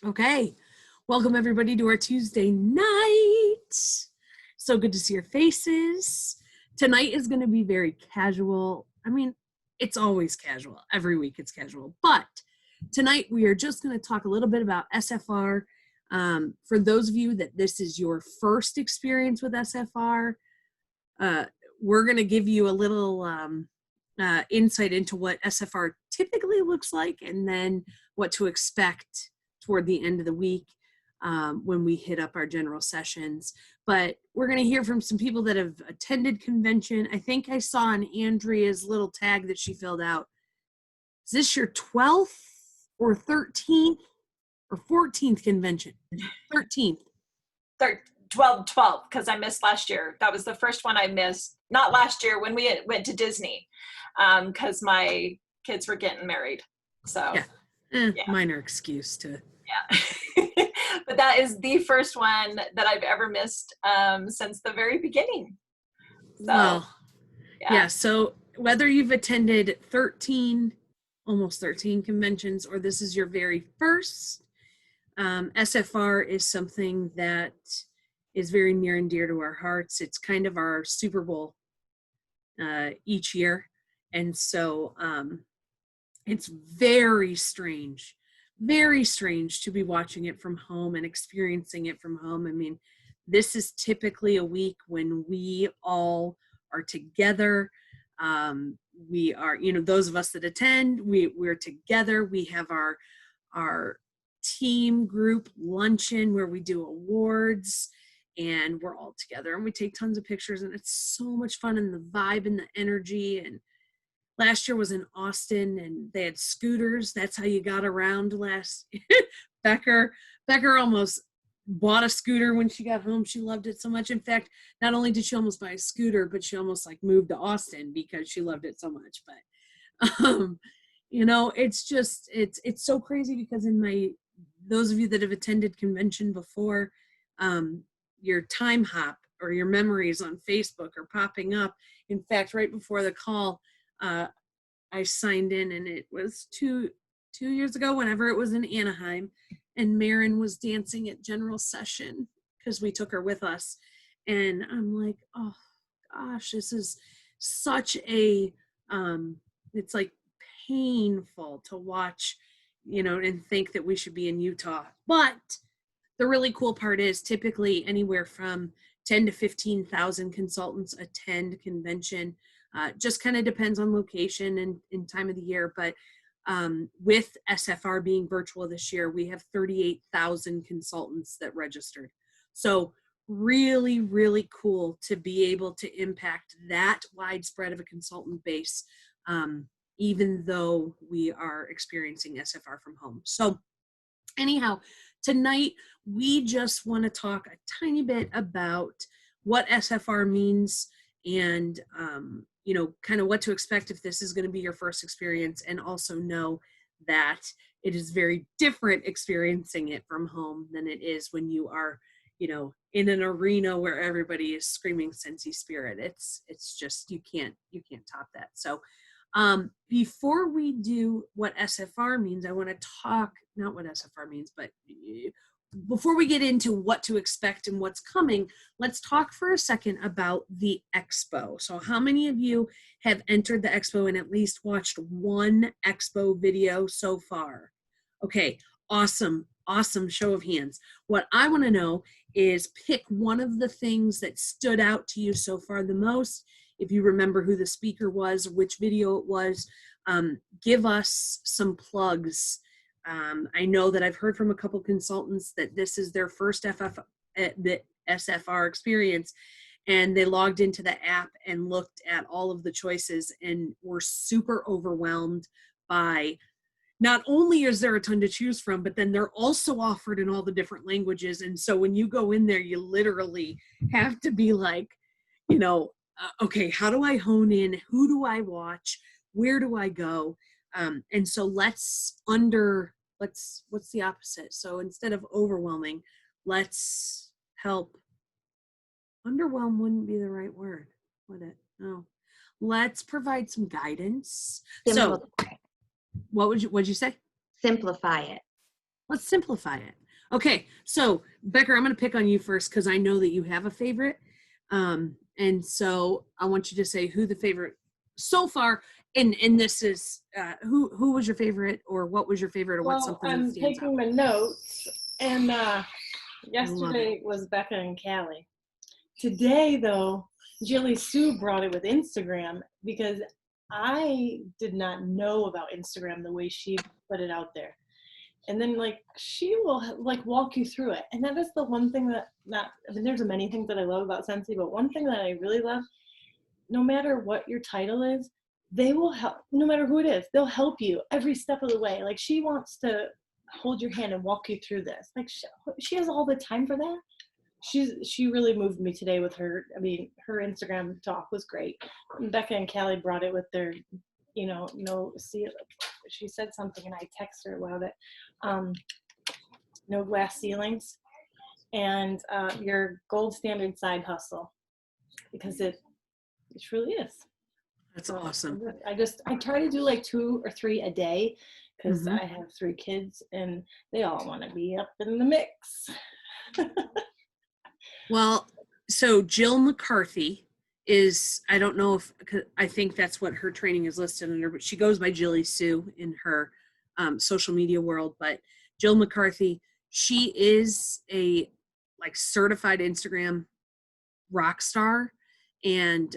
Okay, welcome everybody to our Tuesday night. So good to see your faces. Tonight is going to be very casual. I mean, it's always casual. Every week it's casual. But tonight we are just going to talk a little bit about SFR. For those of you that this is your first experience with SFR, we're going to give you a little insight into what SFR typically looks like and then what to expect toward the end of the week when we hit up our general sessions. But we're going to hear from some people that have attended convention. I think I saw on Andrea's little tag that she filled out. Is this your 12th or 13th or 14th convention? 13th. 12, because I missed last year. That was the first one I missed. Not last year when we went to Disney, because my kids were getting married. So yeah. Minor excuse to. Yeah. But that is the first one that I've ever missed since the very beginning. So, well, yeah. So whether you've attended almost 13 conventions, or this is your very first, SFR is something that is very near and dear to our hearts. It's kind of our Super Bowl each year. And so it's very strange to be watching it from home and experiencing it from home. I mean, this is typically a week when we all are together. We are, those of us that attend, we're together. We have our team group luncheon where we do awards and we're all together and we take tons of pictures and it's so much fun, and the vibe and the energy. And last year was in Austin and they had scooters. That's how you got around last. Becker almost bought a scooter when she got home. She loved it so much. In fact, not only did she almost buy a scooter, but she almost moved to Austin because she loved it so much. But, it's just, it's so crazy because those of you that have attended convention before, your time hop or your memories on Facebook are popping up. In fact, right before the call, I signed in, and it was two years ago, whenever it was in Anaheim, and Marin was dancing at general session because we took her with us. And I'm like, oh gosh, this is such a, it's painful to watch, and think that we should be in Utah. But the really cool part is typically anywhere from 10 to 15,000 consultants attend convention. Just kind of depends on location and time of the year. But with SFR being virtual this year, we have 38,000 consultants that registered. So really, really cool to be able to impact that widespread of a consultant base, even though we are experiencing SFR from home. So anyhow, tonight we just want to talk a tiny bit about what SFR means and kind of what to expect if this is going to be your first experience, and also know that it is very different experiencing it from home than it is when you are, in an arena where everybody is screaming Sensi Spirit. It's just, you can't top that. So before we do what SFR means, I want to talk, not what SFR means, but before we get into what to expect and what's coming, let's talk for a second about the expo. So how many of you have entered the expo and at least watched one expo video so far? Okay, awesome show of hands. What I want to know is pick one of the things that stood out to you so far the most. If you remember who the speaker was, which video it was, give us some plugs. I know that I've heard from a couple consultants that this is their first the SFR experience, and they logged into the app and looked at all of the choices and were super overwhelmed by, not only is there a ton to choose from, but then they're also offered in all the different languages. And so when you go in there, you literally have to be like, okay, how do I hone in? Who do I watch? Where do I go? And so what's the opposite? So instead of overwhelming, let's help. Underwhelm wouldn't be the right word, would it? No. Let's provide some guidance. Simplify. So what'd you say? Simplify it. Let's simplify it. Okay, so Becker, I'm going to pick on you first because I know that you have a favorite. And so I want you to say who the favorite so far, and this is who was your favorite, or what was your favorite, or what's Well, something that I'm stands taking out? my notes, and Love it. yesterday was Becca and Callie. Today, though, Jilly Sue brought it with Instagram because I did not know about Instagram the way she put it out there. And then, like, she will like walk you through it, and that is the one thing that I mean, there's many things that I love about Scentsy, but one thing that I really love, no matter what your title is, they will help. No matter who it is, they'll help you every step of the way. Like, she wants to hold your hand and walk you through this. Like, she has all the time for that. She really moved me today with her. I mean, her Instagram talk was great. And Becca and Callie brought it with their, no, see, she said something and I texted her about it. No glass ceilings, and your gold standard side hustle, because it truly is. That's awesome. I try to do like 2 or 3 a day because Mhm. I have 3 kids and they all want to be up in the mix. Well, so Jill McCarthy is, I don't know if, I think that's what her training is listed under, but she goes by Jilly Sue in her social media world. But Jill McCarthy, she is a like certified Instagram rock star. And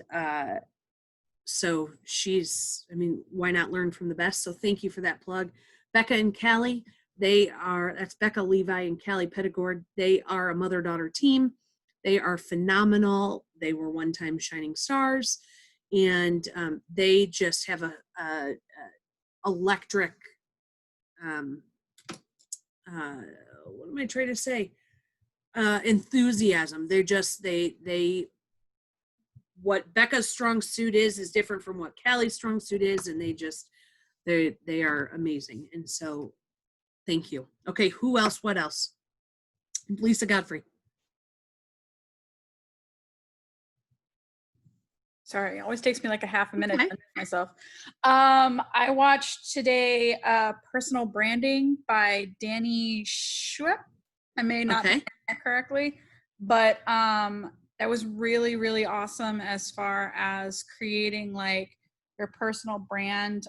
so she's, I mean, why not learn from the best? So thank you for that plug. Becca and Callie, that's Becca Levi and Callie Pettigord. They are a mother-daughter team. They are phenomenal. They were one-time shining stars, and they just have a electric, um, what am I trying to say? Enthusiasm. They what Becca's strong suit is different from what Callie's strong suit is, and they are amazing. And so thank you. Okay, who else? What else? Lisa Godfrey. Sorry, it always takes me like a half a minute Okay. to myself. I watched today Personal Branding by Danny Schwep. I may not be saying that correctly, but that was really, really awesome as far as creating like your personal brand,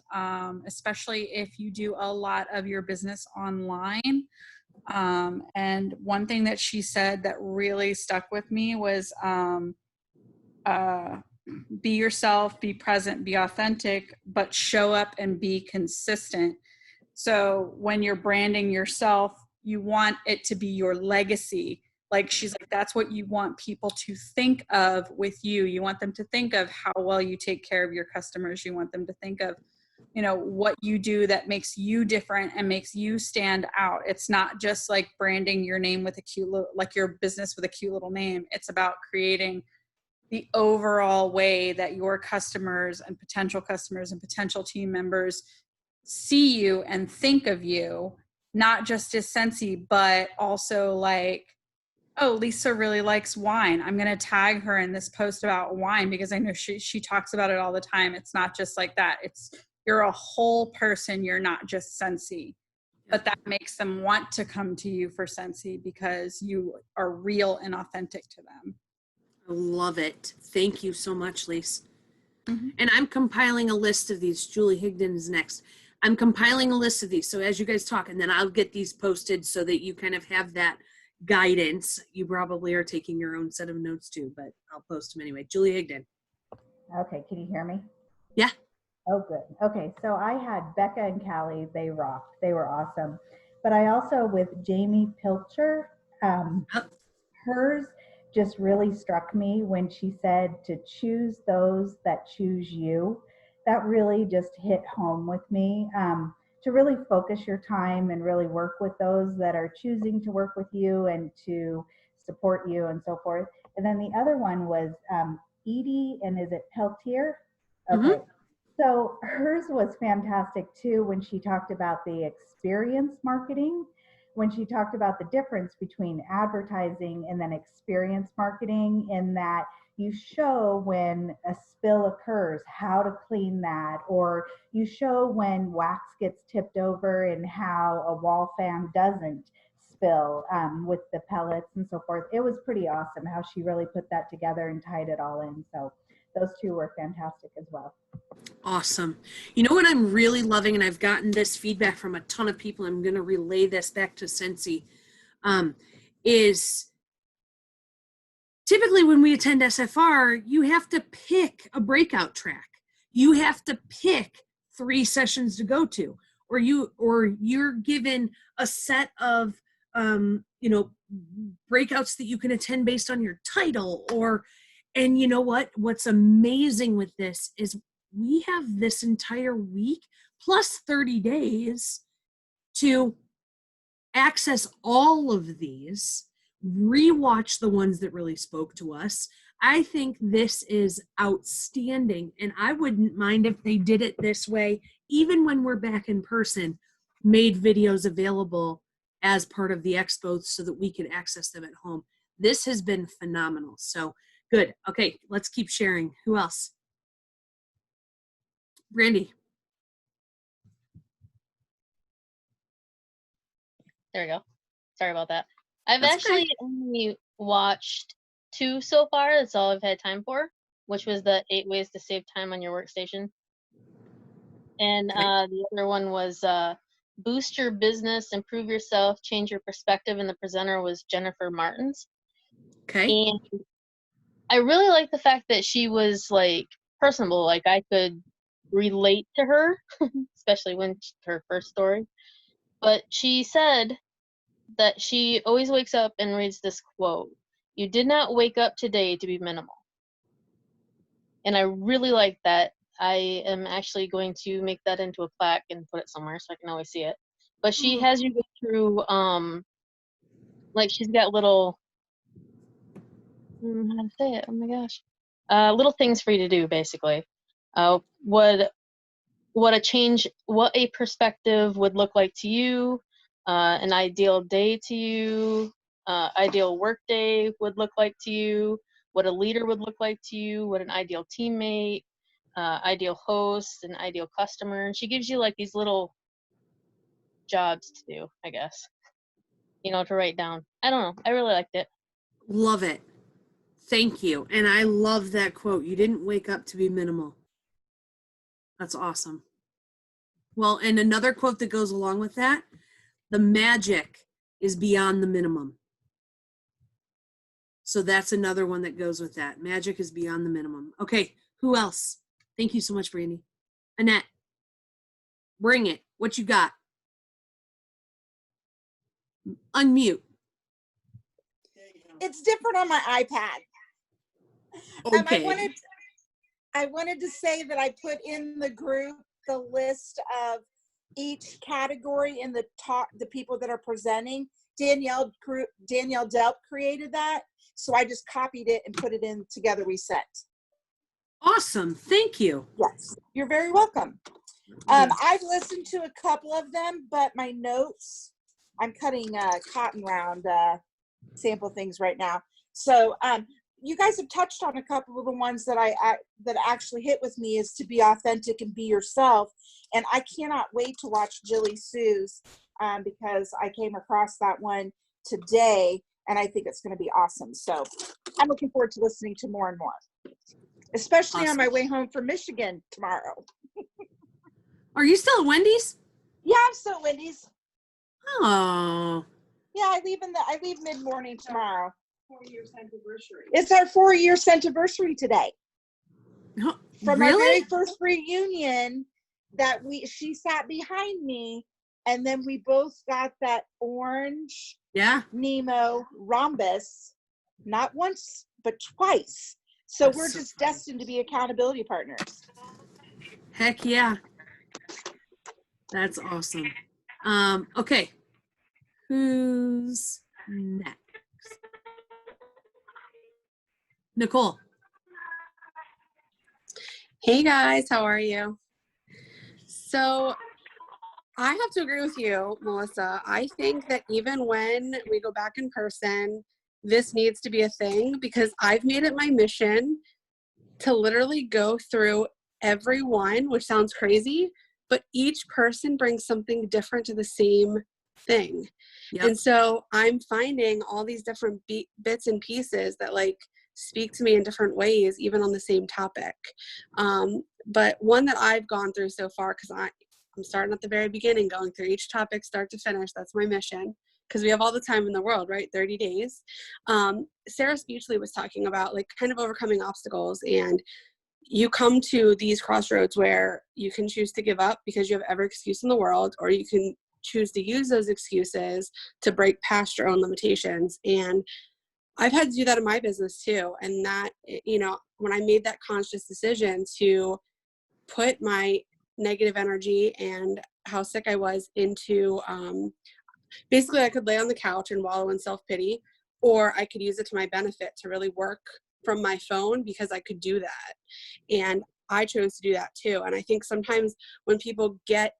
especially if you do a lot of your business online. And one thing that she said that really stuck with me was be yourself, be present, be authentic, but show up and be consistent. So when you're branding yourself, you want it to be your legacy. Like she's like, that's what you want people to think of with you. You want them to think of how well you take care of your customers. You want them to think of, what you do that makes you different and makes you stand out. It's not just like branding your name with a cute little, like your business with a cute little name. It's about creating the overall way that your customers and potential team members see you and think of you, not just as Scentsy, but also like, oh, Lisa really likes wine. I'm going to tag her in this post about wine because I know she talks about it all the time. It's not just like that. You're a whole person. You're not just Scentsy. But that makes them want to come to you for Scentsy because you are real and authentic to them. I love it. Thank you so much, Lise. Mm-hmm. And I'm compiling a list of these. Julie Higdon is next. I'm compiling a list of these. So as you guys talk, and then I'll get these posted so that you kind of have that guidance. You probably are taking your own set of notes too, but I'll post them anyway. Julie Higdon. Okay, can you hear me? Yeah. Oh, good. Okay, so I had Becca and Callie. They rocked. They were awesome. But I also, with Jamie Pilcher, hers just really struck me when she said to choose those that choose you. That really just hit home with me. To really focus your time and really work with those that are choosing to work with you and to support you and so forth. And then the other one was Edie, and is it Peltier? Okay. Mm-hmm. So hers was fantastic too when she talked about the experience marketing, when she talked about the difference between advertising and then experience marketing, in that you show when a spill occurs, how to clean that, or you show when wax gets tipped over and how a wall fan doesn't spill with the pellets and so forth. It was pretty awesome how she really put that together and tied it all in. So those two were fantastic as well. Awesome. You know what I'm really loving, and I've gotten this feedback from a ton of people, I'm going to relay this back to Scentsy, is typically when we attend SFR, you have to pick a breakout track. You have to pick 3 sessions to go to, or you're given a set of breakouts that you can attend based on your title. And you know what's amazing with this is we have this entire week plus 30 days to access all of these, rewatch the ones that really spoke to us. I think this is outstanding, and I wouldn't mind if they did it this way, even when we're back in person, made videos available as part of the expo so that we could access them at home. This has been phenomenal. So good. Okay, let's keep sharing. Who else? Brandy. There we go. Sorry about that. I've That's actually okay. only watched 2 so far. That's all I've had time for, which was the 8 ways to save time on your workstation. And Okay. the other one was boost your business, improve yourself, change your perspective. And the presenter was Jennifer Martins. Okay. And I really like the fact that she was like personable. Like I could relate to her, especially when her first story. But she said that she always wakes up and reads this quote: "You did not wake up today to be minimal." And I really like that. I am actually going to make that into a plaque and put it somewhere so I can always see it. But she has you go through, like she's got little, how to say it? Oh my gosh, little things for you to do basically. What a perspective would look like to you, an ideal day to you, ideal work day would look like to you, what a leader would look like to you, what an ideal teammate, ideal host, an ideal customer. And she gives you like these little jobs to do, I guess, to write down. I don't know. I really liked it. Love it. Thank you. And I love that quote. You didn't wake up to be minimal. That's awesome. Well, and another quote that goes along with that, the magic is beyond the minimum. So that's another one that goes with that. Magic is beyond the minimum. Okay, who else? Thank you so much, Brandy. Annette, bring it. What you got? Unmute. It's different on my iPad. Okay. I wanted to say that I put in the group the list of each category in the people that are presenting. Danielle Delp created that, so I just copied it and put it in Together We Sent. Awesome. Thank you. Yes, you're very welcome. I've listened to a couple of them, but my notes, I'm cutting cotton round sample things right now. So you guys have touched on a couple of the ones that that actually hit with me, is to be authentic and be yourself. And I cannot wait to watch Jilly Sue's because I came across that one today, and I think it's going to be awesome. So I'm looking forward to listening to more and more, especially Awesome. on my way home from Michigan tomorrow. Are you still at Wendy's? Yeah, I'm still at Wendy's. Oh. Yeah, I leave mid-morning tomorrow. 4-year anniversary. It's our 4-year anniversary today. Oh, From really? our very first reunion that she sat behind me, and then we both got that orange Nemo rhombus, not once, but twice. So we're just destined to be accountability partners. Heck yeah. That's awesome. Okay. Who's next? Nicole. Hey guys, how are you? So I have to agree with you, Melissa. I think that even when we go back in person, this needs to be a thing, because I've made it my mission to literally go through everyone, which sounds crazy, but each person brings something different to the same thing. Yep. And so I'm finding all these different bits and pieces that like speak to me in different ways, even on the same topic. But one that I've gone through so far, because I'm starting at the very beginning, going through each topic, start to finish. That's my mission, because we have all the time in the world, right? 30 days. Sarah Speechley was talking about like kind of overcoming obstacles, and you come to these crossroads where you can choose to give up because you have every excuse in the world, or you can choose to use those excuses to break past your own limitations. And I've had to do that in my business too. And that, you know, when I made that conscious decision to put my negative energy and how sick I was into, basically I could lay on the couch and wallow in self-pity, or I could use it to my benefit to really work from my phone, because I could do that. And I chose to do that too. And I think sometimes when people get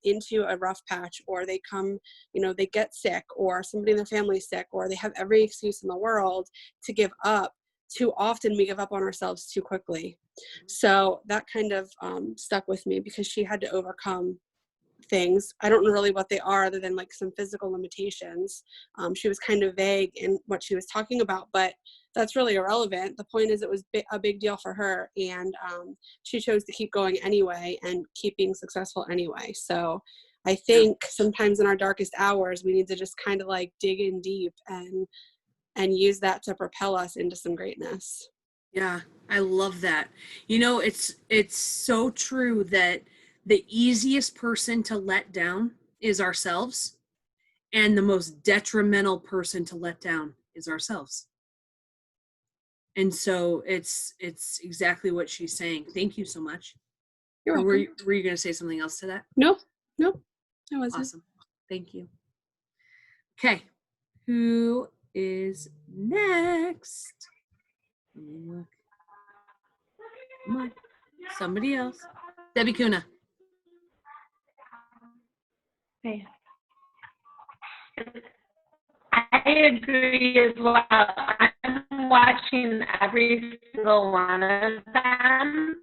into a rough patch, or they come, you know, they get sick, or somebody in their family is sick, or they have every excuse in the world to give up, too often we give up on ourselves too quickly. So that kind of stuck with me, because she had to overcome things. I don't know really what they are, other than like some physical limitations. She was kind of vague in what she was talking about, but that's really irrelevant. The point is, it was a big deal for her, and she chose to keep going anyway and keep being successful anyway. So I think sometimes in our darkest hours, we need to just kind of like dig in deep and use that to propel us into some greatness. Yeah, I love that. You know, it's so true that the easiest person to let down is ourselves, and the most detrimental person to let down is ourselves. And so it's exactly what she's saying. Thank you so much. You're Or welcome. were you going to say something else to that? No, I wasn't. Awesome. Thank you. Okay. Who is next? Let me look. Come on. Somebody else. Debbie Kuna. Okay. I agree as well. I'm watching every single one of them.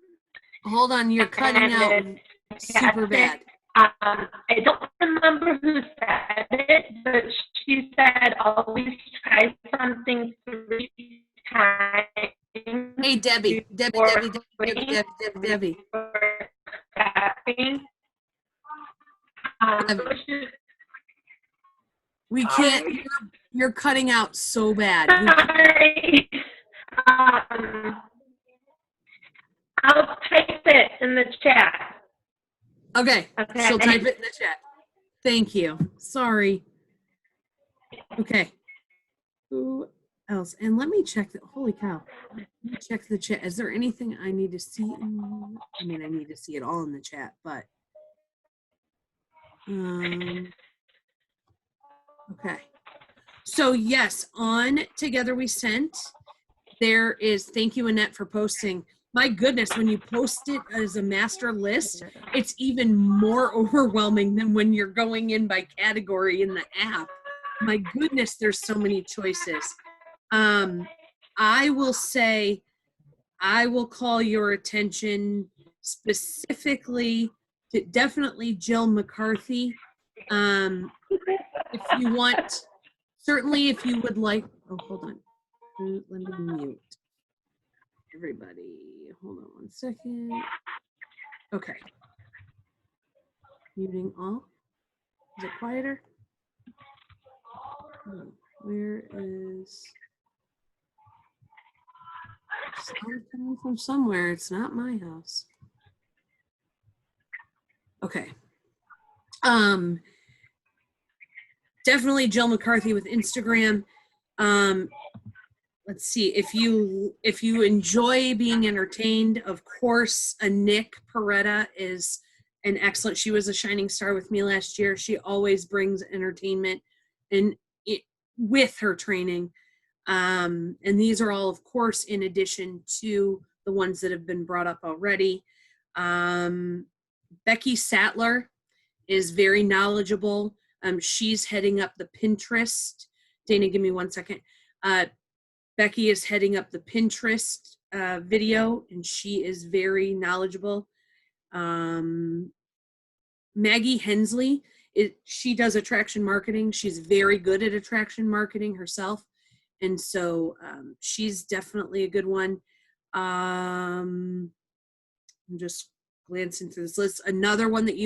Hold on, you're cutting out super bad. I don't remember who said it, but she said always try something 3 times. Hey, Debbie. Debbie. We can't. You're cutting out so bad. Sorry. I'll type it in the chat. Okay. She'll type it in the chat. Thank you. Sorry. Okay. Who else? And let me check. Holy cow. Let me check the chat. Is there anything I need to see? I mean, I need to see it all in the chat, but. Okay. So yes, on Together We Sent, there is, thank you, Annette, for posting. My goodness, when you post it as a master list, it's even more overwhelming than when you're going in by category in the app. My goodness, there's so many choices. I will say, I will call your attention specifically to definitely Jill McCarthy. If you want, certainly if you would like, oh, hold on. Let me mute everybody. Hold on 1 second. Okay. Muting all. Is it quieter? Where is sound coming from? Somewhere. It's not my house. Okay. Definitely Jill McCarthy with Instagram. Let's see, if you enjoy being entertained, of course, Nick Peretta is an excellent. She was a shining star with me last year. She always brings entertainment and with her training. And these are all, of course, in addition to the ones that have been brought up already. Becky Sattler is very knowledgeable. She's heading up the Pinterest. Dana, give me 1 second. Becky is heading up the Pinterest video, and she is very knowledgeable. Maggie Hensley, she does attraction marketing. She's very good at attraction marketing herself. And so she's definitely a good one. I'm just glancing through this list. Another one that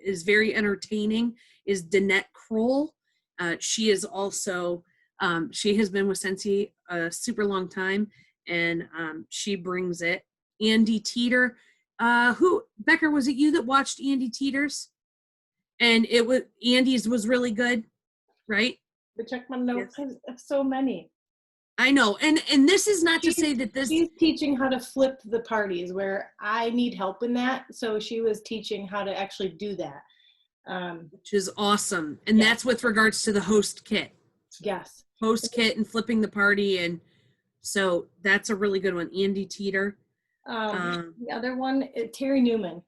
is very entertaining is Danette Kroll. She is also, she has been with Scentsy a super long time, and she brings it. Andy Teeter, Becker, was it you that watched Andy Teeter's? And Andy's was really good, right? But check my notes. Yes. I have so many. I know, and this is not to say that this. She's teaching how to flip the parties where I need help in that. So she was teaching how to actually do that, which is awesome, and that's with regards to the host kit. Yes, host kit and flipping the party, and so that's a really good one. Andy Teeter. The other one, Terry Newman.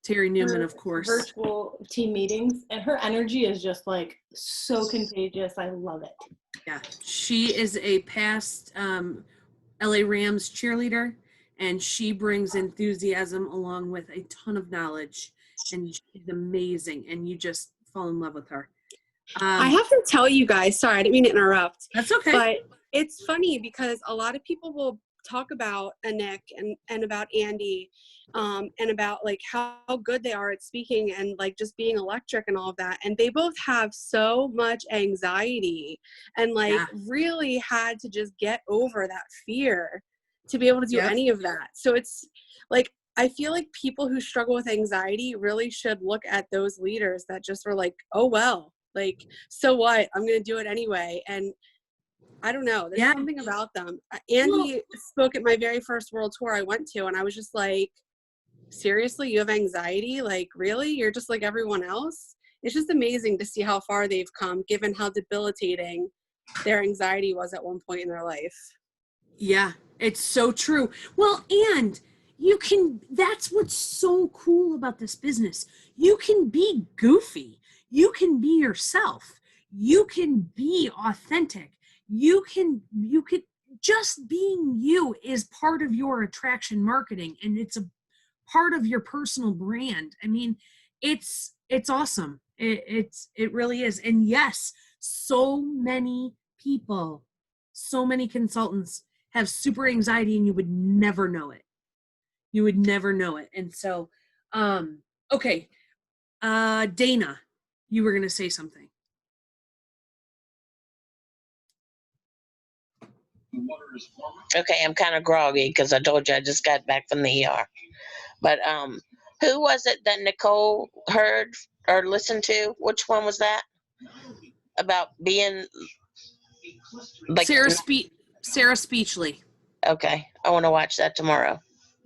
Terry Newman, of course. Virtual team meetings, and her energy is just like so contagious. I love it. Yeah, she is a past LA Rams cheerleader, and she brings enthusiasm along with a ton of knowledge, and she's amazing, and you just fall in love with her. I have to tell you guys, sorry, I didn't mean to interrupt. That's okay. But it's funny because a lot of people will talk about Nick and about Andy and about like how good they are at speaking and like just being electric and all of that. And they both have so much anxiety and like really had to just get over that fear to be able to do any of that. So it's like, I feel like people who struggle with anxiety really should look at those leaders that just were like, oh, well, like, so what? I'm going to do it anyway. And I don't know. There's something about them. Andy spoke at my very first world tour I went to, and I was just like, seriously, you have anxiety? Like, really? You're just like everyone else? It's just amazing to see how far they've come, given how debilitating their anxiety was at one point in their life. Yeah, it's so true. Well, and that's what's so cool about this business. You can be goofy. You can be yourself. You can be authentic. You can just being you is part of your attraction marketing, and it's a part of your personal brand. I mean, it's awesome. It really is. And yes, so many people, so many consultants have super anxiety, and you would never know it. You would never know it. And so, okay, Dana, you were going to say something. Okay, I'm kind of groggy because I told you I just got back from the ER. But who was it that Nicole heard or listened to? Which one was that? About being like Sarah Speechley. Okay, I want to watch that tomorrow.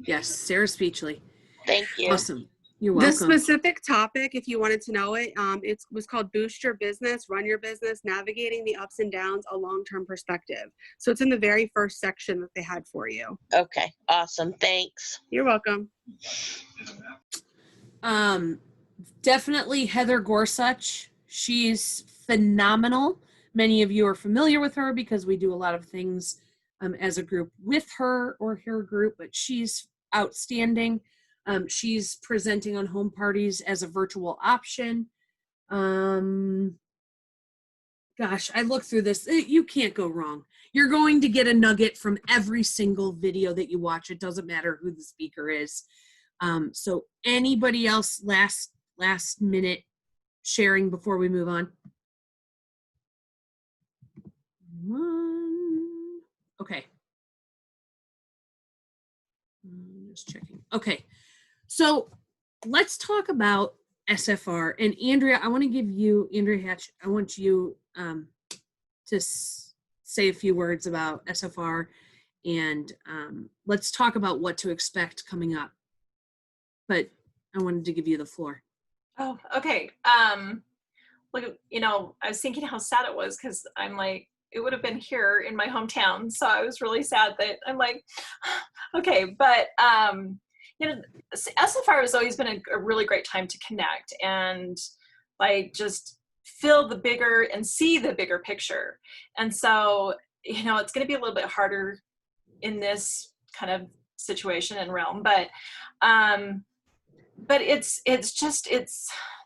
Yes, Sarah Speechley. Thank you. Awesome. You're welcome. This specific topic, if you wanted to know it, it was called Boost Your Business, Run Your Business, Navigating the Ups and Downs, a Long-Term Perspective. So it's in the very first section that they had for you. Okay, awesome. Thanks. You're welcome. Definitely Heather Gorsuch. She's phenomenal. Many of you are familiar with her because we do a lot of things as a group with her or her group, but she's outstanding. She's presenting on home parties as a virtual option. Gosh, I looked through this. You can't go wrong. You're going to get a nugget from every single video that you watch. It doesn't matter who the speaker is. So anybody else last minute sharing before we move on? Okay. Just checking. Okay. So let's talk about SFR. And Andrea, I want to give you, Andrea Hatch, I want you to say a few words about SFR, and let's talk about what to expect coming up. But I wanted to give you the floor. Oh, okay. Look, I was thinking how sad it was because I'm like, it would have been here in my hometown. So I was really sad that I'm like, okay, but SFR has always been a really great time to connect and like just feel the bigger and see the bigger picture. And so it's going to be a little bit harder in this kind of situation and realm, but it's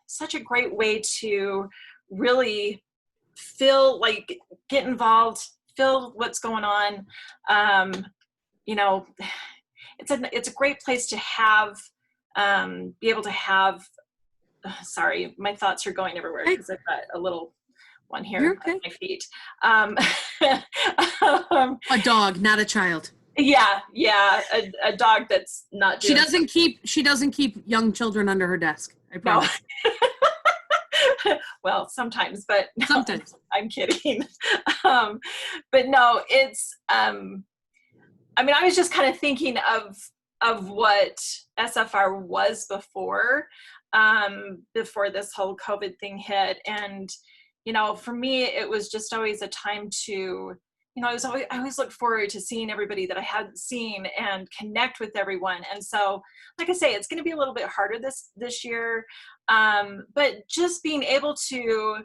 such a great way to really feel like, get involved, feel what's going on. It's a great place to have, be able to have, sorry, my thoughts are going everywhere because I've got a little one here at my feet. A dog, not a child. Yeah, a dog that's not doing. She doesn't keep young children under her desk. I promise. No. Well, sometimes, but no, sometimes. I'm kidding. But no, it's. I mean, I was just kind of thinking of what SFR was before this whole COVID thing hit, and for me, it was just always a time to. I always look forward to seeing everybody that I hadn't seen and connect with everyone. And so, like I say, it's going to be a little bit harder this year. But just being able to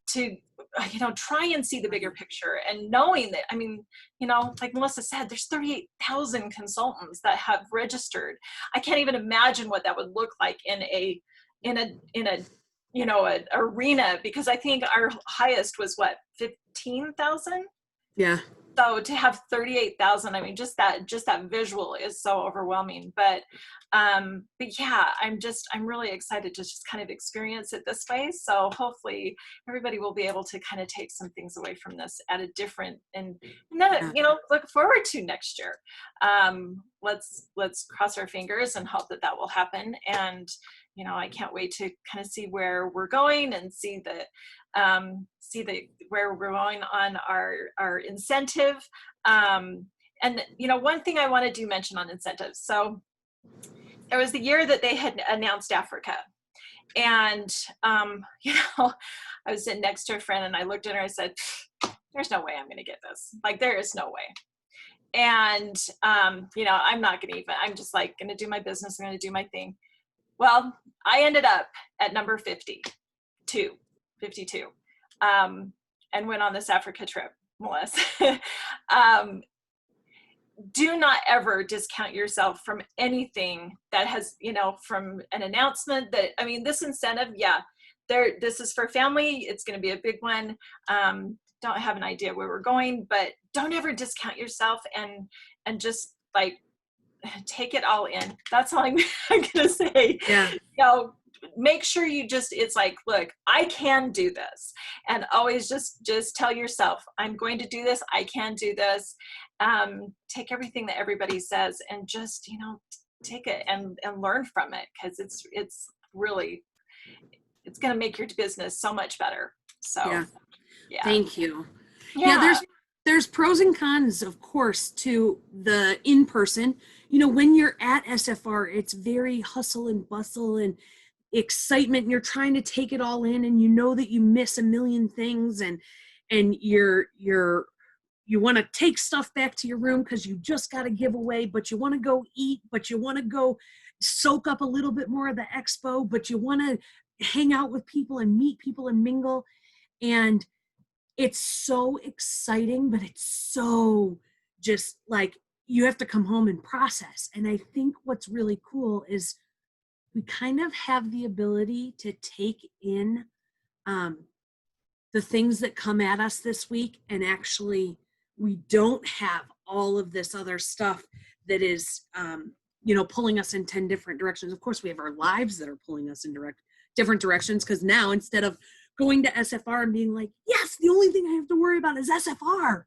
try and see the bigger picture, and knowing that, I mean, like Melissa said, there's 38,000 consultants that have registered. I can't even imagine what that would look like in a an arena, because I think our highest was 15,000. Yeah. So to have 38,000, I mean, just that visual is so overwhelming. But yeah, I'm really excited to just kind of experience it this way. So hopefully everybody will be able to kind of take some things away from this at a different, and then, look forward to next year. Let's cross our fingers and hope that will happen. And, I can't wait to kind of see where we're going and see where we're going on our incentive. And one thing I want to mention on incentives. So it was the year that they had announced Africa, and I was sitting next to a friend, and I looked at her and I said, "There's no way I'm going to get this. Like, there is no way." And I'm not going to even. I'm just like going to do my business. I'm going to do my thing. Well, I ended up at number 52, and went on this Africa trip, Melissa. Do not ever discount yourself from anything that has, from an announcement that, I mean, this incentive, this is for family. It's going to be a big one. Don't have an idea where we're going, but don't ever discount yourself, and just like, take it all in. That's all I'm going to say. Yeah. Make sure it's like, look, I can do this. And always just tell yourself, I'm going to do this. I can do this. Take everything that everybody says and just, take it and learn from it. Cause it's really, it's going to make your business so much better. So yeah. Thank you. Yeah. There's pros and cons, of course, to the in-person. When you're at SFR, it's very hustle and bustle and excitement, and you're trying to take it all in, and that you miss a million things, and you want to take stuff back to your room because you just got to give away, but you want to go eat, but you want to go soak up a little bit more of the expo, but you want to hang out with people and meet people and mingle. And it's so exciting, but it's so just like, you have to come home and process. And I think what's really cool is we kind of have the ability to take in the things that come at us this week, and actually we don't have all of this other stuff that is pulling us in 10 different directions. Of course, we have our lives that are pulling us in different directions, because now, instead of going to SFR and being like, yes, the only thing I have to worry about is SFR,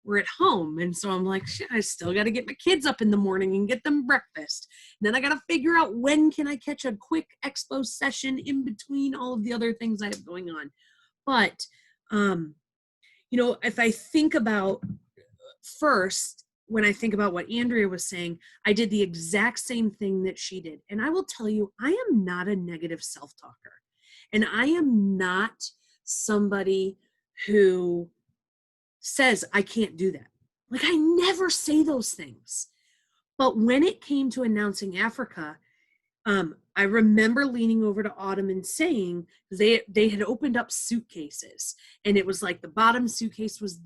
we're at home. And so I'm like, shit, I still got to get my kids up in the morning and get them breakfast. And then I got to figure out, when can I catch a quick expo session in between all of the other things I have going on. But, if I think about, first, when I think about what Andrea was saying, I did the exact same thing that she did. And I will tell you, I am not a negative self-talker. And I am not somebody who says I can't do that. Like, I never say those things. But when it came to announcing Africa, I remember leaning over to Autumn and saying, they had opened up suitcases, and it was like the bottom suitcase was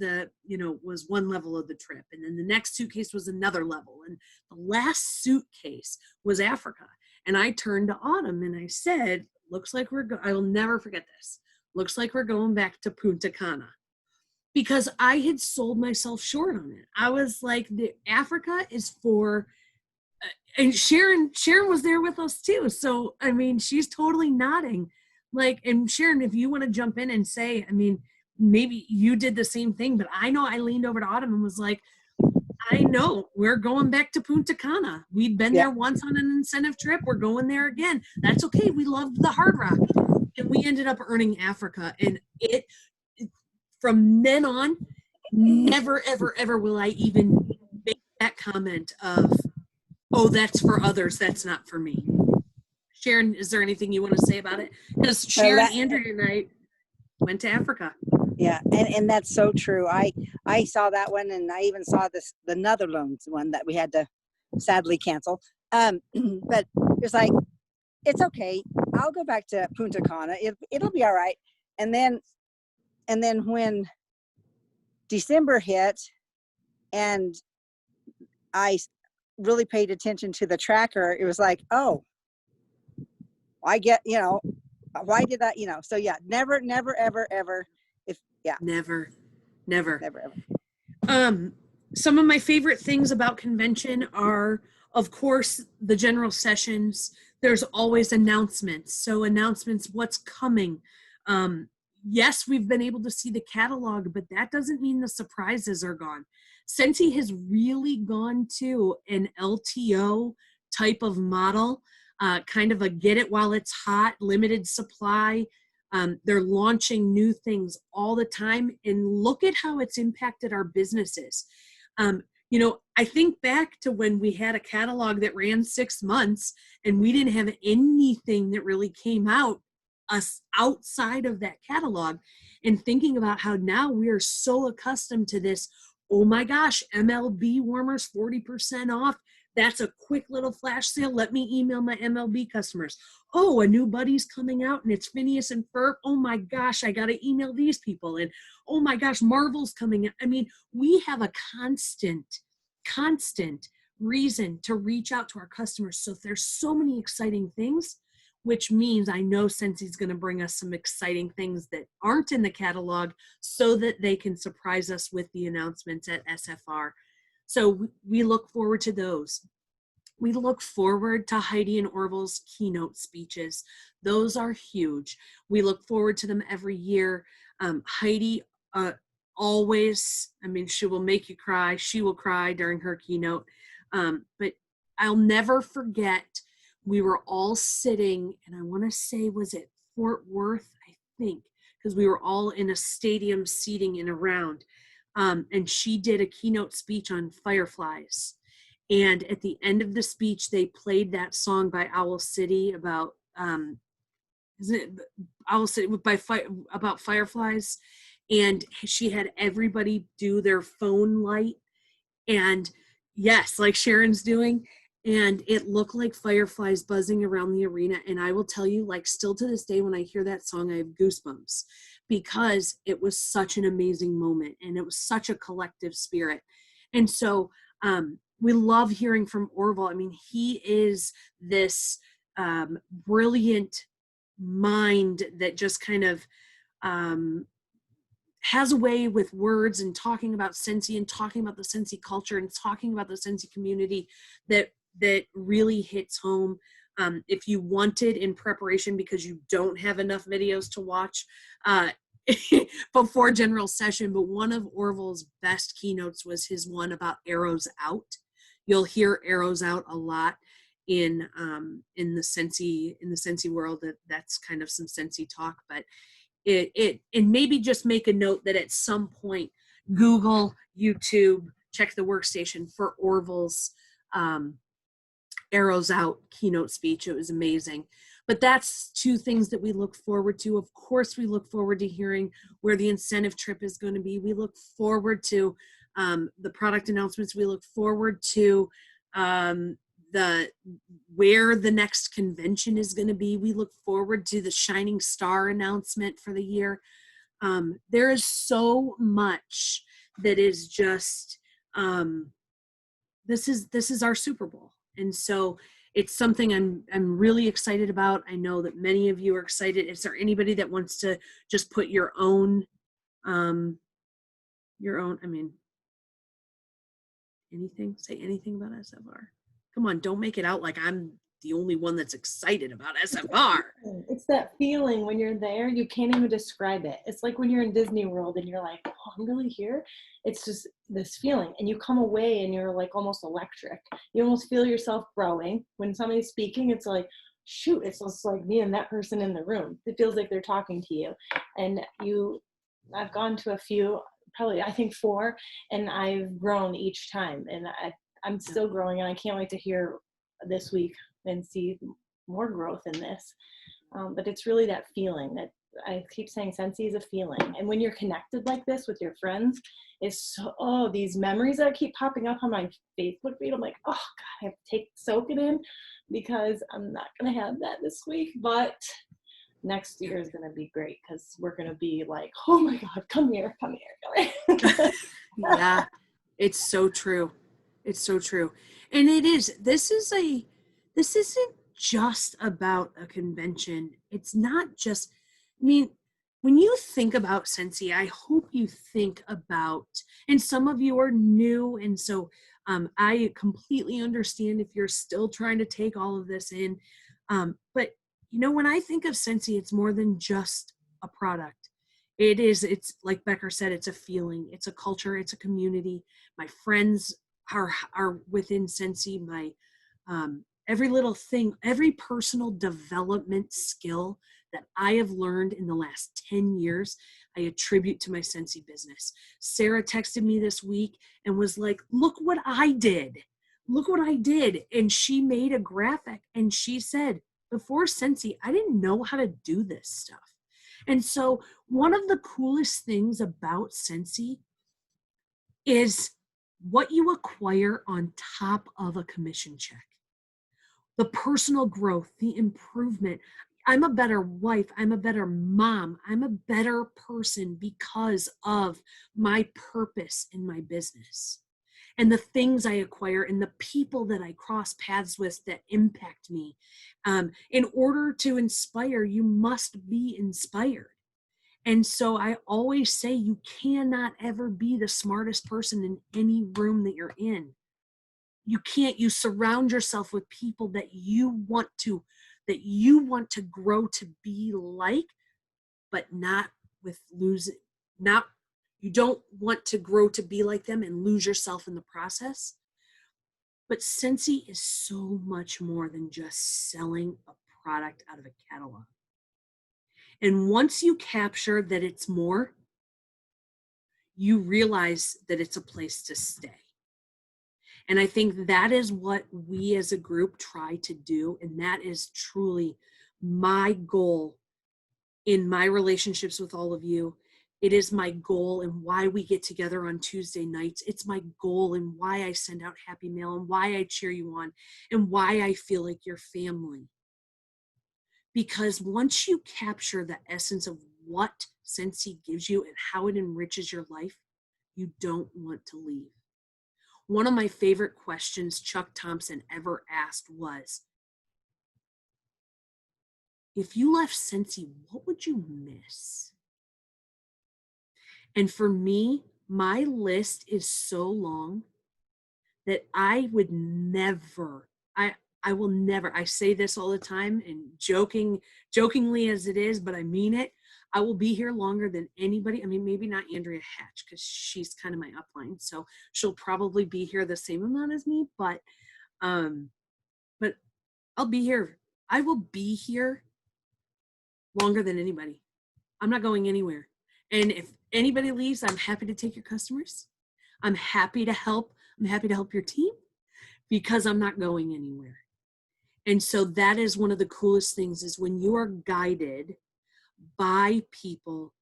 was one level of the trip, and then the next suitcase was another level, and the last suitcase was Africa. And I turned to Autumn and I said, looks like I will never forget this. Looks like we're going back to Punta Cana. Because I had sold myself short on it. I was like, the Africa is for, and Sharon was there with us too. So, I mean, she's totally nodding. Like, and Sharon, if you want to jump in and say, I mean, maybe you did the same thing, but I know I leaned over to Autumn and was like, I know we're going back to Punta Cana. We'd been there once on an incentive trip. We're going there again. That's okay. We loved the Hard Rock. And we ended up earning Africa. And it from then on, never, ever, ever will I even make that comment of, oh, that's for others, that's not for me. Sharon, is there anything you want to say about it? Because Sharon, Andrew, and I went to Africa. Yeah, and that's so true. I saw that one, and I even saw the Netherlands one that we had to sadly cancel. But it's like, it's okay. I'll go back to Punta Cana. It'll be all right. And then when December hit, and I really paid attention to the tracker, it was like, oh, I get, why did that, so yeah, never, ever, ever. Never. Ever. Some of my favorite things about convention are, of course, the general sessions. There's always announcements. So announcements, what's coming. Yes, we've been able to see the catalog, but that doesn't mean the surprises are gone. Scentsy has really gone to an LTO type of model, kind of a get it while it's hot, limited supply. They're launching new things all the time, and look at how it's impacted our businesses. I think back to when we had a catalog that ran 6 months and we didn't have anything that really came out us outside of that catalog, and thinking about how now we are so accustomed to this. Oh my gosh, MLB warmers 40% off. That's a quick little flash sale. Let me email my MLB customers. Oh, a new buddy's coming out and it's Phineas and Ferb. Oh my gosh, I got to email these people. And oh my gosh, Marvel's coming out. I mean, we have a constant reason to reach out to our customers. So there's so many exciting things, which means I know Scensy's going to bring us some exciting things that aren't in the catalog so that they can surprise us with the announcements at SFR. So we look forward to those. We look forward to Heidi and Orville's keynote speeches. Those are huge. We look forward to them every year. Heidi always, I mean, she will make you cry. She will cry during her keynote. But I'll never forget, we were all sitting, and I want to say, was it Fort Worth? I think, because we were all in a stadium seating in a round. And she did a keynote speech on fireflies. And at the end of the speech, they played that song by Owl City about, isn't it Owl City about fireflies? And she had everybody do their phone light. And yes, like Sharon's doing. And it looked like fireflies buzzing around the arena. And I will tell you, like, still to this day, when I hear that song, I have goosebumps, because it was such an amazing moment and it was such a collective spirit. And so we love hearing from Orville. I mean, he is this brilliant mind that just kind of has a way with words and talking about Scentsy and talking about the Scentsy culture and talking about the Scentsy community that really hits home. If you wanted in preparation, because you don't have enough videos to watch before general session, but one of Orville's best keynotes was his one about Arrows Out. You'll hear Arrows Out a lot in the Scentsy world. That's kind of some Scentsy talk, but and maybe just make a note that at some point, Google, YouTube, check the workstation for Orville's Arrows Out keynote speech. It was amazing. But that's two things that we look forward to. Of course, we look forward to hearing where the incentive trip is going to be. We look forward to the product announcements. We look forward to where the next convention is going to be. We look forward to the Shining Star announcement for the year. There is so much that is just, this is our Super Bowl. And so it's something I'm really excited about. I know that many of you are excited. Is there anybody that wants to just put your own, say anything about SFR? Come on, don't make it out like I'm the only one that's excited about SFR. It's that feeling when you're there, you can't even describe it. It's like when you're in Disney World and you're like, oh, I'm really here. It's just this feeling. And you come away and you're like almost electric. You almost feel yourself growing. When somebody's speaking, it's like, shoot, it's just like me and that person in the room. It feels like they're talking to you. And I've gone to a few, probably I think 4, and I've grown each time. And I'm still growing, and I can't wait to hear this week and see more growth in this. But it's really that feeling that I keep saying, Scentsy is a feeling. And when you're connected like this with your friends, it's so, these memories that keep popping up on my Facebook feed, I'm like, oh God, I have to soak it in, because I'm not going to have that this week. But next year is going to be great, because we're going to be like, oh my God, come here. Yeah, it's so true. It's so true. And this isn't just about a convention. It's not just, when you think about Scentsy, I hope you think about, and some of you are new, and so I completely understand if you're still trying to take all of this in. But when I think of Scentsy, it's more than just a product. It's like Becker said, it's a feeling, it's a culture, it's a community. My friends are within Scentsy. My every little thing, every personal development skill that I have learned in the last 10 years, I attribute to my Scentsy business. Sarah texted me this week and was like, look what I did. Look what I did. And she made a graphic, and she said, before Scentsy, I didn't know how to do this stuff. And so one of the coolest things about Scentsy is what you acquire on top of a commission check. The personal growth, the improvement. I'm a better wife. I'm a better mom. I'm a better person because of my purpose in my business and the things I acquire and the people that I cross paths with that impact me. In order to inspire, you must be inspired. And so I always say you cannot ever be the smartest person in any room that you're in. You can't. You surround yourself with people that you want to grow to be like, but not with losing, you don't want to grow to be like them and lose yourself in the process. But Scentsy is so much more than just selling a product out of a catalog. And once you capture that it's more, you realize that it's a place to stay. And I think that is what we as a group try to do. And that is truly my goal in my relationships with all of you. It is my goal and why we get together on Tuesday nights. It's my goal and why I send out happy mail and why I cheer you on and why I feel like you're family. Because once you capture the essence of what Scentsy gives you and how it enriches your life, you don't want to leave. One of my favorite questions Chuck Thompson ever asked was, if you left Scentsy, what would you miss? And for me, my list is so long that I would never, I will never, I say this all the time and jokingly as it is, but I mean it. I will be here longer than anybody. I mean, maybe not Andrea Hatch because she's kind of my upline. So she'll probably be here the same amount as me, but I'll be here. I will be here longer than anybody. I'm not going anywhere. And if anybody leaves, I'm happy to take your customers. I'm happy to help. I'm happy to help your team because I'm not going anywhere. And so that is one of the coolest things is when you are guided by people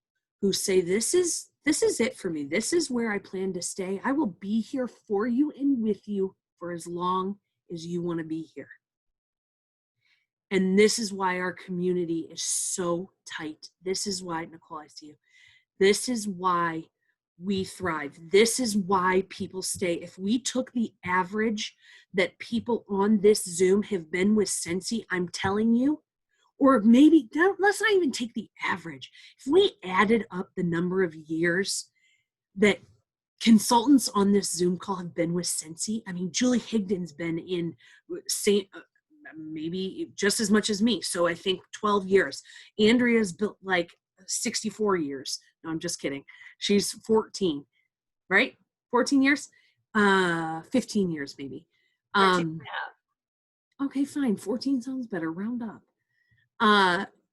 who say, this is it for me. This is where I plan to stay. I will be here for you and with you for as long is you want to be here. And this is why our community is so tight. This is why, Nicole, I see you. This is why we thrive. This is why people stay. If we took the average that people on this Zoom have been with Scentsy, I'm telling you, or maybe, let's not even take the average. If we added up the number of years that consultants on this Zoom call have been with Scentsy, I mean, Julie Higdon's been in maybe just as much as me. So I think 12 years. Andrea's built like 64 years. No, I'm just kidding. She's 14, right? 14 years? 15 years maybe. 13 okay, fine. 14 sounds better. Round up.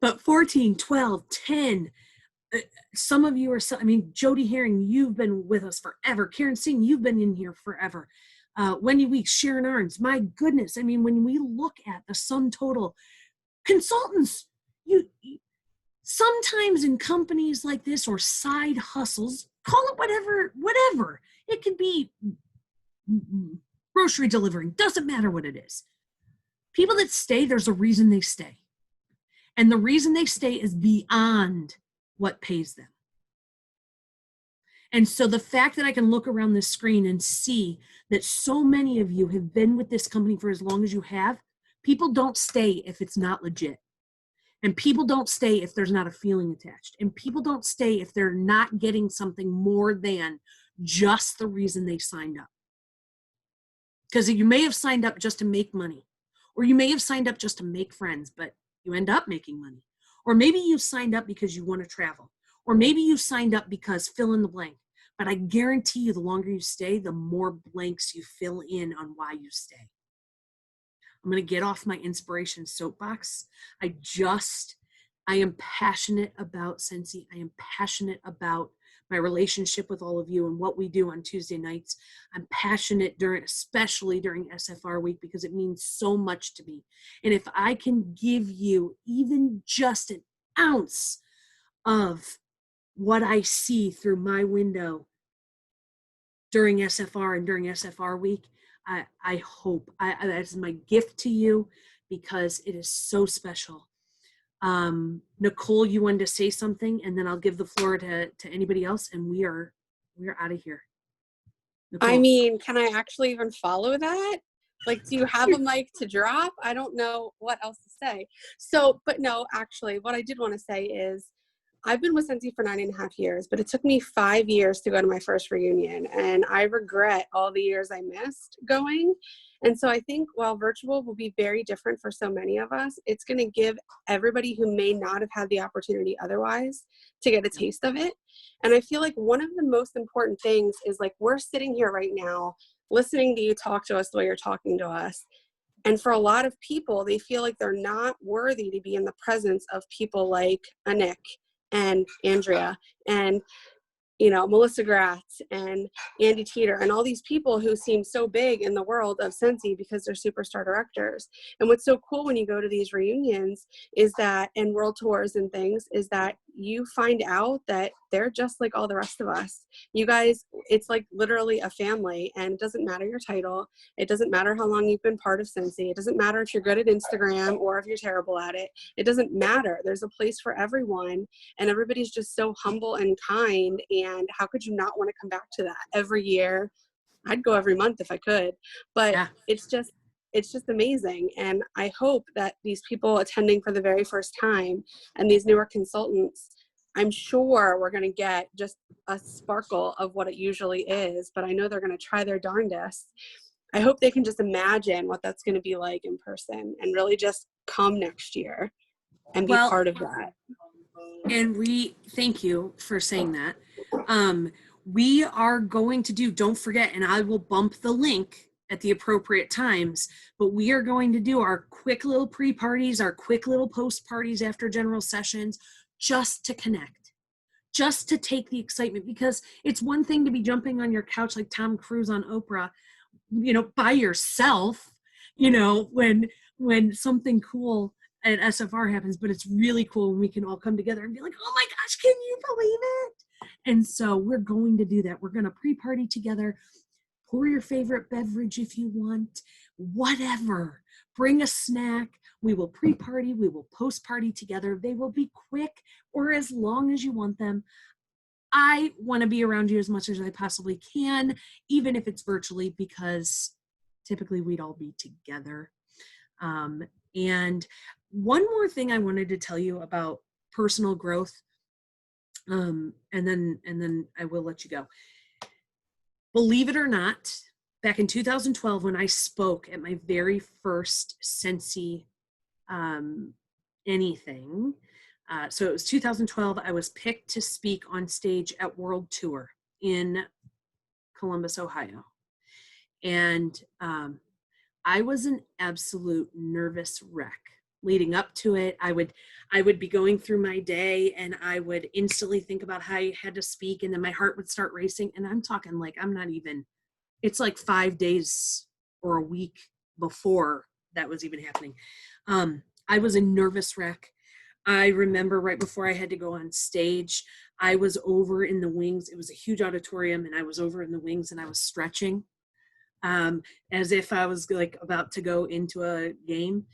But 14, 12, 10. Some of you are, I mean, Jody Herring, you've been with us forever. Karen Singh, you've been in here forever. Wendy Weeks, Sharon Arns, my goodness. I mean, when we look at the sum total, consultants, you sometimes in companies like this or side hustles, call it whatever. It could be grocery delivering, doesn't matter what it is. People that stay, there's a reason they stay. And the reason they stay is beyond what pays them. And so the fact that I can look around this screen and see that so many of you have been with this company for as long as you have, people don't stay if it's not legit. And people don't stay if there's not a feeling attached. And people don't stay if they're not getting something more than just the reason they signed up. Because you may have signed up just to make money, or you may have signed up just to make friends, but you end up making money. Or maybe you signed up because you want to travel. Or maybe you signed up because fill in the blank. But I guarantee you, the longer you stay, the more blanks you fill in on why you stay. I'm going to get off my inspiration soapbox. I am passionate about Scentsy. I am passionate about my relationship with all of you and what we do on Tuesday nights. I'm passionate especially during SFR week, because it means so much to me. And if I can give you even just an ounce of what I see through my window during SFR and during SFR week, I hope that's my gift to you, because it is so special. Nicole, you wanted to say something, and then I'll give the floor to anybody else, and we are out of here. Nicole. I mean, can I actually even follow that? Like, do you have a mic to drop? I don't know what else to say. So, but no, actually, what I did want to say is I've been with Scentsy for 9.5 years, but it took me 5 years to go to my first reunion. And I regret all the years I missed going. And so I think while virtual will be very different for so many of us, it's going to give everybody who may not have had the opportunity otherwise to get a taste of it. And I feel like one of the most important things is, like, we're sitting here right now listening to you talk to us the way you're talking to us. And for a lot of people, they feel like they're not worthy to be in the presence of people like Anik and Andrea and, you know, Melissa Gratz and Andy Teeter and all these people who seem so big in the world of Scentsy because they're superstar directors. And what's so cool when you go to these reunions is that, and world tours and things, is that you find out that they're just like all the rest of us. You guys, it's like literally a family, and it doesn't matter your title. It doesn't matter how long you've been part of Scentsy. It doesn't matter if you're good at Instagram or if you're terrible at it. It doesn't matter. There's a place for everyone, and everybody's just so humble and kind. And how could you not want to come back to that every year? I'd go every month if I could, but yeah. It's just amazing. And I hope that these people attending for the very first time and these newer consultants, I'm sure we're going to get just a sparkle of what it usually is, but I know they're going to try their darndest. I hope they can just imagine what that's going to be like in person and really just come next year and be part of that. And we thank you for saying that. We are going to do, don't forget, and I will bump the link at the appropriate times, but we are going to do our quick little pre-parties, our quick little post-parties after general sessions, just to connect, just to take the excitement, because it's one thing to be jumping on your couch like Tom Cruise on Oprah, you know, by yourself, you know, when something cool at SFR happens, but it's really cool when we can all come together and be like, oh my gosh, can you believe it? And so we're going to do that. We're going to pre-party together, Pour your favorite beverage if you want, whatever. Bring a snack. We will pre-party. We will post-party together. They will be quick or as long as you want them. I want to be around you as much as I possibly can, even if it's virtually, because typically we'd all be together. And one more thing I wanted to tell you about personal growth, and then I will let you go. Believe it or not, back in 2012, when I spoke at my very first Sensi anything, so it was 2012, I was picked to speak on stage at World Tour in Columbus, Ohio. And I was an absolute nervous wreck. Leading up to it, I would be going through my day and I would instantly think about how I had to speak, and then my heart would start racing. And I'm talking like it's like 5 days or a week before that was even happening. I was a nervous wreck. I remember right before I had to go on stage, I was over in the wings. It was a huge auditorium, and I was over in the wings and I was stretching as if I was like about to go into a game.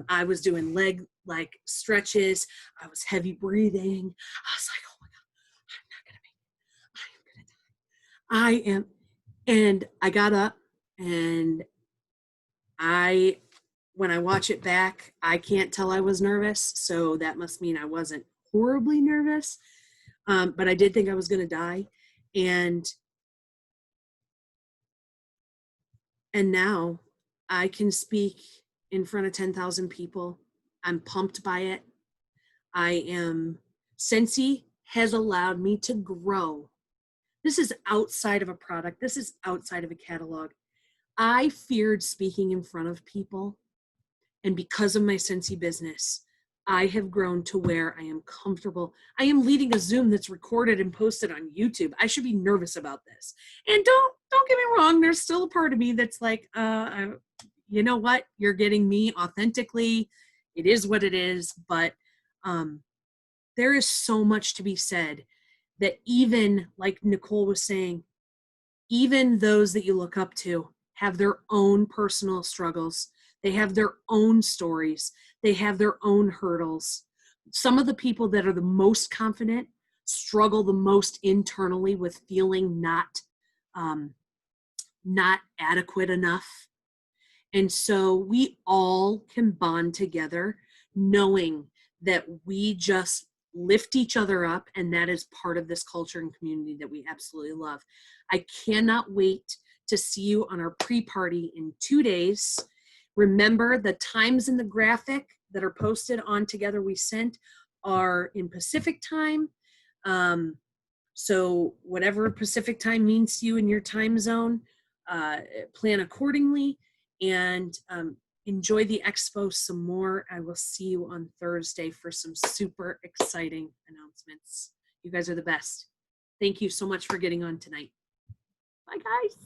I was doing leg like stretches. I was heavy breathing. I was like, oh my God, I'm not going to make it. I am going to die. I am. And I got up, and when I watch it back, I can't tell I was nervous. So that must mean I wasn't horribly nervous. But I did think I was going to die. And now I can speak in front of 10,000 people. I'm pumped by it. Sensi has allowed me to grow. This is outside of a product. This is outside of a catalog. I feared speaking in front of people. And because of my Sensi business, I have grown to where I am comfortable. I am leading a Zoom that's recorded and posted on YouTube. I should be nervous about this. And don't get me wrong, there's still a part of me that's like, you know what? You're getting me authentically. It is what it is. But there is so much to be said that even like Nicole was saying, even those that you look up to have their own personal struggles. They have their own stories. They have their own hurdles. Some of the people that are the most confident struggle the most internally with feeling not adequate enough. And so we all can bond together knowing that we just lift each other up, and that is part of this culture and community that we absolutely love. I cannot wait to see you on our pre-party in 2 days. Remember, the times in the graphic that are posted on Together We Sent are in Pacific time. So whatever Pacific time means to you in your time zone, plan accordingly, and enjoy the expo some more. I will see you on Thursday for some super exciting announcements. You guys are the best. Thank you so much for getting on tonight. Bye, guys.